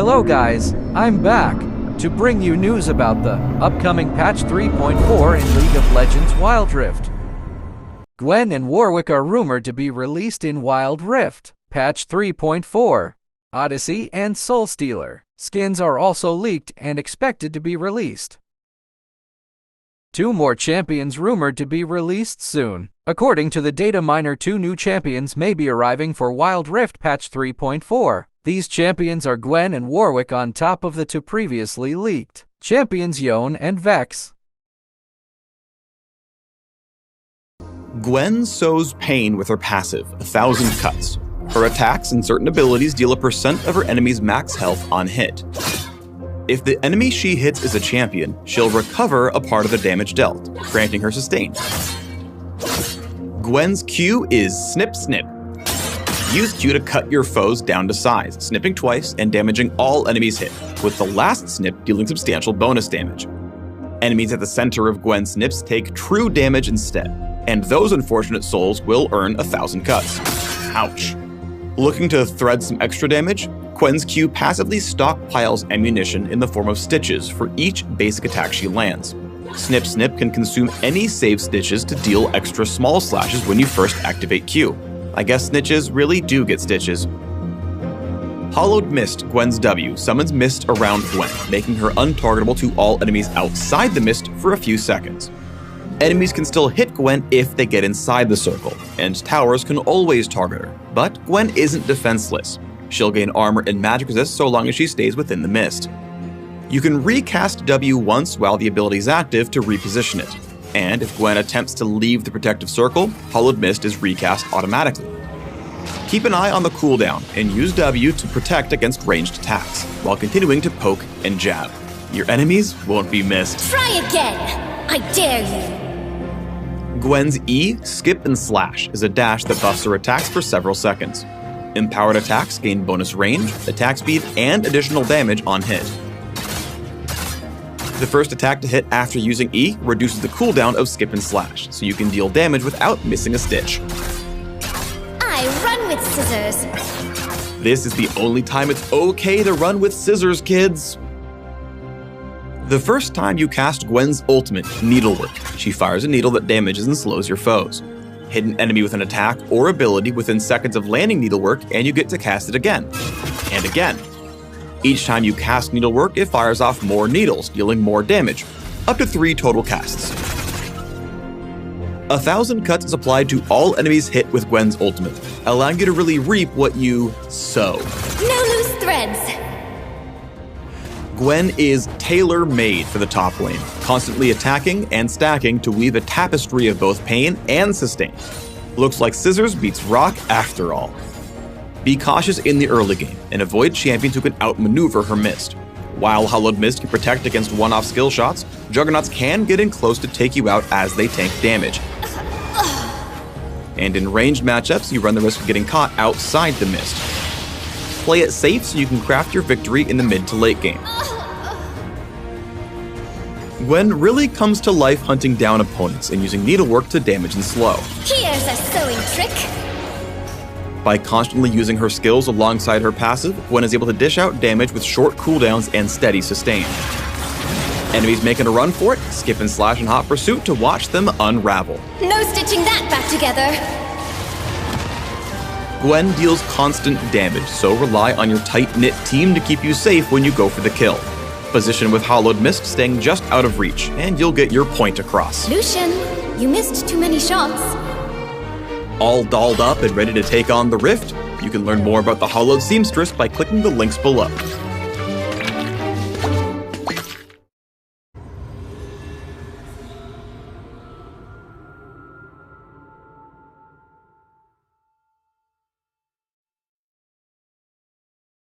Hello guys, I'm back to bring you news about the upcoming patch 3.4 in League of Legends Wild Rift. Gwen and Warwick are rumored to be released in Wild Rift, patch 3.4. Odyssey and Soulstealer skins are also leaked and expected to be released. 2 more champions rumored to be released soon. According to the data miner, 2 new champions may be arriving for Wild Rift patch 3.4. These champions are Gwen and Warwick on top of the 2 previously leaked champions Yone and Vex. Gwen sows pain with her passive, 1,000 cuts. Her attacks and certain abilities deal a % of her enemy's max health on hit. If the enemy she hits is a champion, she'll recover a part of the damage dealt, granting her sustain. Gwen's Q is Snip Snip. Use Q to cut your foes down to size, snipping twice and damaging all enemies hit, with the last snip dealing substantial bonus damage. Enemies at the center of Gwen's snips take true damage instead, and those unfortunate souls will earn 1,000 cuts. Ouch. Looking to thread some extra damage? Gwen's Q passively stockpiles ammunition in the form of stitches for each basic attack she lands. Snip Snip can consume any save stitches to deal extra small slashes when you first activate Q. I guess snitches really do get stitches. Hollowed Mist, Gwen's W, summons mist around Gwen, making her untargetable to all enemies outside the mist for a few seconds. Enemies can still hit Gwen if they get inside the circle, and towers can always target her, but Gwen isn't defenseless. She'll gain armor and magic resist so long as she stays within the mist. You can recast W once while the ability is active to reposition it. And if Gwen attempts to leave the protective circle, Hollowed Mist is recast automatically. Keep an eye on the cooldown and use W to protect against ranged attacks, while continuing to poke and jab. Your enemies won't be missed. Try again! I dare you! Gwen's E, Skip and Slash, is a dash that buffs her attacks for several seconds. Empowered attacks gain bonus range, attack speed, and additional damage on hit. The first attack to hit after using E reduces the cooldown of Skip and Slash, so you can deal damage without missing a stitch. I run with scissors! This is the only time it's okay to run with scissors, kids! The first time you cast Gwen's ultimate, Needlework, she fires a needle that damages and slows your foes. Hit an enemy with an attack or ability within seconds of landing Needlework, and you get to cast it again. And again. Each time you cast Needlework, it fires off more needles, dealing more damage, up to 3 total casts. 1,000 cuts is applied to all enemies hit with Gwen's ultimate, allowing you to really reap what you sow. No loose threads! Gwen is tailor-made for the top lane, constantly attacking and stacking to weave a tapestry of both pain and sustain. Looks like scissors beats rock after all. Be cautious in the early game, and avoid champions who can outmaneuver her mist. While Hollowed Mist can protect against one-off skill shots, Juggernauts can get in close to take you out as they tank damage. And in ranged matchups, you run the risk of getting caught outside the mist. Play it safe so you can craft your victory in the mid to late game. Gwen really comes to life hunting down opponents and using Needlework to damage and slow. Here's a sewing trick! By constantly using her skills alongside her passive, Gwen is able to dish out damage with short cooldowns and steady sustain. Enemies making a run for it, Skip and Slash in hot pursuit to watch them unravel. No stitching that back together! Gwen deals constant damage, so rely on your tight-knit team to keep you safe when you go for the kill. Position with Hollowed Mist staying just out of reach, and you'll get your point across. Lucian, you missed too many shots. All dolled up and ready to take on the Rift? You can learn more about the Hollowed Seamstress by clicking the links below.